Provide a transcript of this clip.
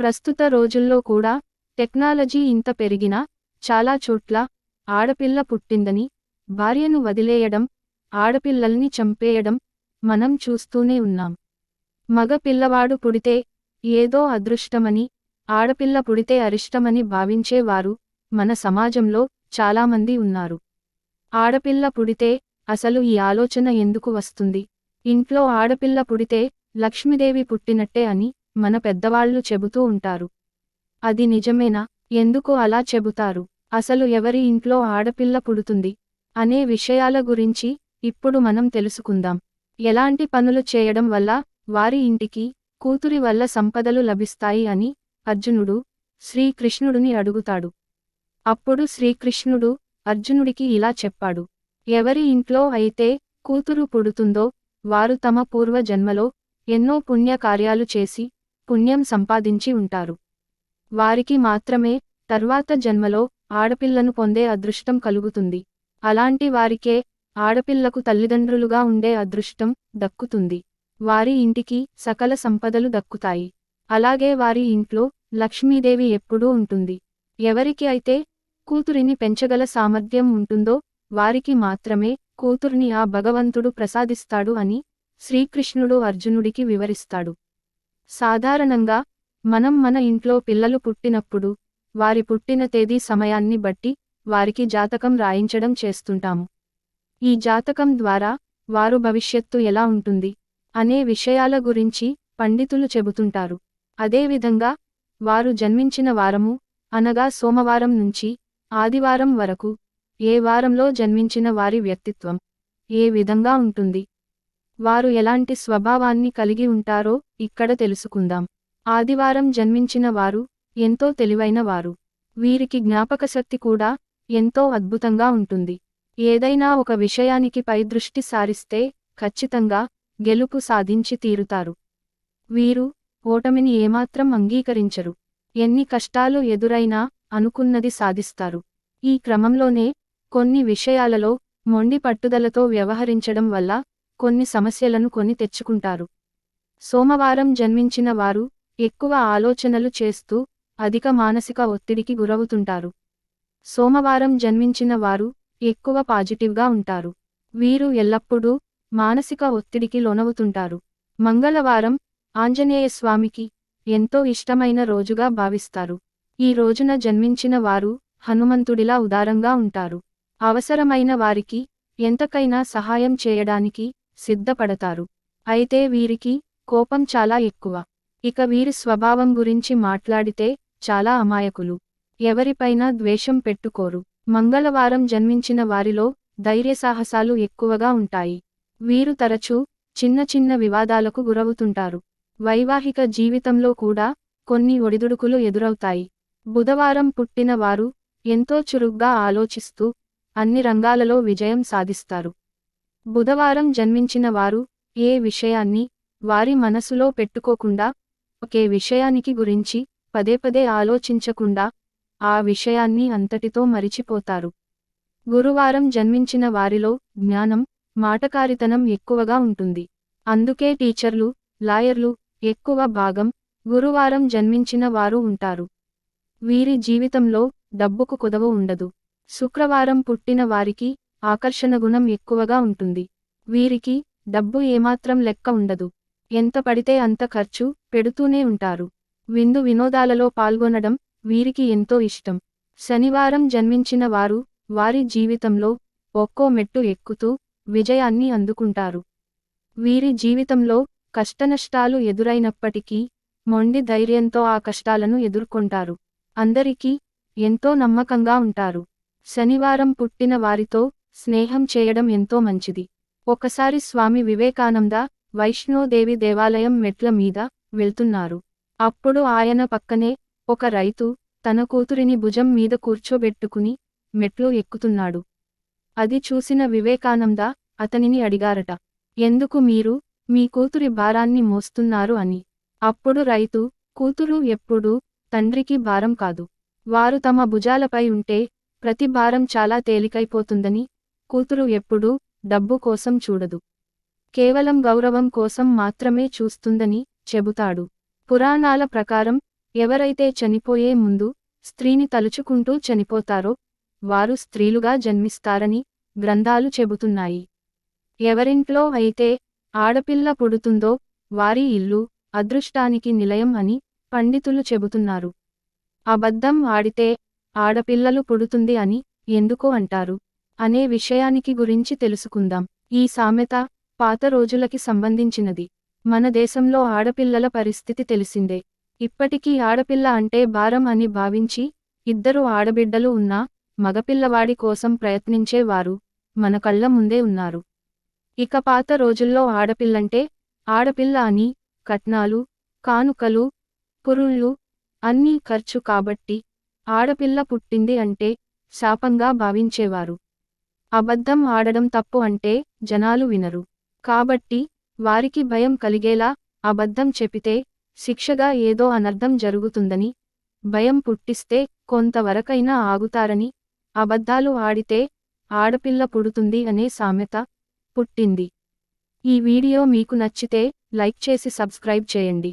ప్రస్తుత రోజుల్లో కూడా టెక్నాలజీ ఇంత పెరిగినా చాలా చోట్ల ఆడపిల్ల పుట్టిందని భార్యను వదిలేయడం, ఆడపిల్లల్ని చంపేయడం మనం చూస్తూనే ఉన్నాం. మగ పిల్లవాడు పుడితే ఏదో అదృష్టమని, ఆడపిల్ల పుడితే అరిష్టమని భావించేవారు మన సమాజంలో చాలామంది ఉన్నారు. ఆడపిల్ల పుడితే అసలు ఈ ఆలోచన ఎందుకు వస్తుంది? ఇంట్లో ఆడపిల్ల పుడితే లక్ష్మీదేవి పుట్టినట్టే అని మన పెద్దవాళ్ళు చెబుతూ ఉంటారు. అది నిజమేనా? ఎందుకు అలా చెబుతారు? అసలు ఎవరి ఇంట్లో ఆడపిల్ల పుడుతుంది అనే విషయాల గురించి ఇప్పుడు మనం తెలుసుకుందాం. ఎలాంటి పనులు చేయడం వల్ల వారి ఇంటికి కూతురి వల్ల సంపదలు లభిస్తాయి అని అర్జునుడు శ్రీకృష్ణుడిని అడుగుతాడు. అప్పుడు శ్రీకృష్ణుడు అర్జునుడికి ఇలా చెప్పాడు. ఎవరి ఇంట్లో అయితే కూతురు పుడుతుందో వారు తమ పూర్వ జన్మలో ఎన్నో పుణ్య కార్యాలు చేసి పుణ్యం సంపాదించి ఉంటారు. వారికి మాత్రమే తర్వాత జన్మలో ఆడపిల్లను పొందే అదృష్టం కలుగుతుంది. అలాంటి వారికే ఆడపిల్లకు తల్లిదండ్రులుగా ఉండే అదృష్టం దక్కుతుంది. వారి ఇంటికి సకల సంపదలు దక్కుతాయి. అలాగే వారి ఇంట్లో లక్ష్మీదేవి ఎప్పుడూ ఉంటుంది. ఎవరికి అయితే కూతురిని పెంచగల సామర్థ్యం ఉంటుందో వారికి మాత్రమే కూతుర్ని ఆ భగవంతుడు ప్రసాదిస్తాడు అని శ్రీకృష్ణుడు అర్జునుడికి వివరిస్తాడు. సాధారణంగా మనం మన ఇంట్లో పిల్లలు పుట్టినప్పుడు వారి పుట్టిన తేదీ సమయాన్ని బట్టి వారికి జాతకం రాయించడం చేస్తుంటాము. ఈ జాతకం ద్వారా వారు భవిష్యత్తు ఎలా ఉంటుంది అనే విషయాల గురించి పండితులు చెబుతుంటారు. అదేవిధంగా వారు జన్మించిన వారము అనగా సోమవారం నుంచి ఆదివారం వరకు ఏ వారంలో జన్మించిన వారి వ్యక్తిత్వం ఏ విధంగా ఉంటుంది, వారు ఎలాంటి స్వభావాన్ని కలిగి ఉంటారో ఇక్కడ తెలుసుకుందాం. ఆదివారం జన్మించిన వారు ఎంతో తెలివైన వారు. వీరికి జ్ఞాపకశక్తి కూడా ఎంతో అద్భుతంగా ఉంటుంది. ఏదైనా ఒక విషయానికి పై దృష్టి సారిస్తే ఖచ్చితంగా గెలుపు సాధించి తీరుతారు. వీరు ఓటమిని ఏమాత్రం అంగీకరించరు. ఎన్ని కష్టాలు ఎదురైనా అనుకున్నది సాధిస్తారు. ఈ క్రమంలోనే కొన్ని విషయాలలో మొండి పట్టుదలతో వ్యవహరించడం వల్ల కొన్ని సమస్యలను కొని తెచ్చుకుంటారు. సోమవారం జన్మించిన వారు ఎక్కువ ఆలోచనలు చేస్తూ అధిక మానసిక ఒత్తిడికి గురవుతుంటారు. సోమవారం జన్మించిన వారు ఎక్కువ పాజిటివ్గా ఉంటారు. వీరు ఎల్లప్పుడూ మానసిక ఒత్తిడికి లోనవుతుంటారు. మంగళవారం ఆంజనేయ స్వామికి ఎంతో ఇష్టమైన రోజుగా భావిస్తారు. ఈ రోజున జన్మించిన వారు హనుమంతుడిలా ఉదారంగా ఉంటారు. అవసరమైన వారికి ఎంతకైనా సహాయం చేయడానికి సిద్ధపడతారు. అయితే వీరికి కోపం చాలా ఎక్కువ. ఇక వీరి స్వభావం గురించి మాట్లాడితే చాలా అమాయకులు. ఎవరిపైనా ద్వేషం పెట్టుకోరు. మంగళవారం జన్మించిన వారిలో ధైర్యసాహసాలు ఎక్కువగా ఉంటాయి. వీరు తరచూ చిన్న చిన్న వివాదాలకు గురవుతుంటారు. వైవాహిక జీవితంలో కూడా కొన్ని ఒడిదుడుకులు ఎదురవుతాయి. బుధవారం పుట్టిన వారు ఎంతో చురుగ్గా ఆలోచిస్తూ అన్ని రంగాలలో విజయం సాధిస్తారు. బుధవారం జన్మించిన వారు ఏ విషయాన్ని వారి మనసులో పెట్టుకోకుండా ఒకే విషయానికి గురించి పదే పదే ఆలోచించకుండా ఆ విషయాన్ని అంతటితో మరిచిపోతారు. గురువారం జన్మించిన వారిలో జ్ఞానం, మాటకారితనం ఎక్కువగా ఉంటుంది. అందుకే టీచర్లు, లాయర్లు ఎక్కువ భాగం గురువారం జన్మించిన వారు ఉంటారు. వీరి జీవితంలో డబ్బుకు కొదవ ఉండదు. శుక్రవారం పుట్టిన వారికి ఆకర్షణ గుణం ఎక్కువగా ఉంటుంది. వీరికి డబ్బు ఏమాత్రం లెక్క ఉండదు. ఎంత పడితే అంత ఖర్చు పెడుతూనే ఉంటారు. విందు వినోదాలలో పాల్గొనడం వీరికి ఎంతో ఇష్టం. శనివారం జన్మించిన వారు వారి జీవితంలో ఒక్కో మెట్టు ఎక్కుతూ విజయాన్ని అందుకుంటారు. వీరి జీవితంలో కష్టనష్టాలు ఎదురైనప్పటికీ మొండి ధైర్యంతో ఆ కష్టాలను ఎదుర్కొంటారు. అందరికీ ఎంతో నమ్మకంగా ఉంటారు. శనివారం పుట్టిన వారితో స్నేహం చేయడం ఎంతో మంచిది. ఒకసారి స్వామి వివేకానంద వైష్ణోదేవి దేవాలయం మెట్ల మీద వెళ్తున్నారు. అప్పుడు ఆయన పక్కనే ఒక రైతు తన కూతురిని భుజం మీద కూర్చోబెట్టుకుని మెట్లు ఎక్కుతున్నాడు. అది చూసిన వివేకానంద అతనిని అడిగారట, ఎందుకు మీరు మీ కూతురి భారాన్ని మోస్తున్నారు అని. అప్పుడు రైతు, కూతురు ఎప్పుడూ తండ్రికి భారం కాదు. వారు తమ భుజాలపై ఉంటే ప్రతి భారం చాలా తేలికైపోతుందని, కూతురు ఎప్పుడూ డబ్బు కోసం చూడదు, కేవలం గౌరవం కోసం మాత్రమే చూస్తుందని చెబుతాడు. పురాణాల ప్రకారం ఎవరైతే చనిపోయే ముందు స్త్రీని తలుచుకుంటూ చనిపోతారో వారు స్త్రీలుగా జన్మిస్తారని గ్రంథాలు చెబుతున్నాయి. ఎవరింట్లో అయితే ఆడపిల్ల పుడుతుందో వారి ఇల్లు అదృష్టానికి నిలయం అని పండితులు చెబుతున్నారు. అబద్ధం ఆడితే ఆడపిల్లలు పుడుతుంది అని ఎందుకు అంటారు అనే విషయానికి గురించి తెలుసుకుందాం. ఈ సామెత పాత రోజులకి సంబంధించినది. మన దేశంలో ఆడపిల్లల పరిస్థితి తెలిసిందే. ఇప్పటికీ ఆడపిల్ల అంటే భారం అని భావించి 2 ఆడబిడ్డలు ఉన్నా మగపిల్లవాడి కోసం ప్రయత్నించేవారు మన కళ్ళ ముందే ఉన్నారు. ఇక పాత రోజుల్లో ఆడపిల్లంటే ఆడపిల్ల అని కట్నాలు, కానుకలు, పురుళ్ళు అన్నీ ఖర్చు కాబట్టి ఆడపిల్ల పుట్టింది అంటే శాపంగా భావించేవారు. అబద్ధం ఆడడం తప్పు అంటే జనాలు వినరు. కాబట్టి వారికి భయం కలిగేలా అబద్ధం చెపితే శిక్షగా ఏదో అనర్థం జరుగుతుందని, భయం పుట్టిస్తే కొంతవరకైనా ఆగుతారని, అబద్ధాలు ఆడితే ఆడపిల్ల పుడుతుంది అనే సామెత పుట్టింది. ఈ వీడియో మీకు నచ్చితే లైక్ చేసి సబ్స్క్రైబ్ చేయండి.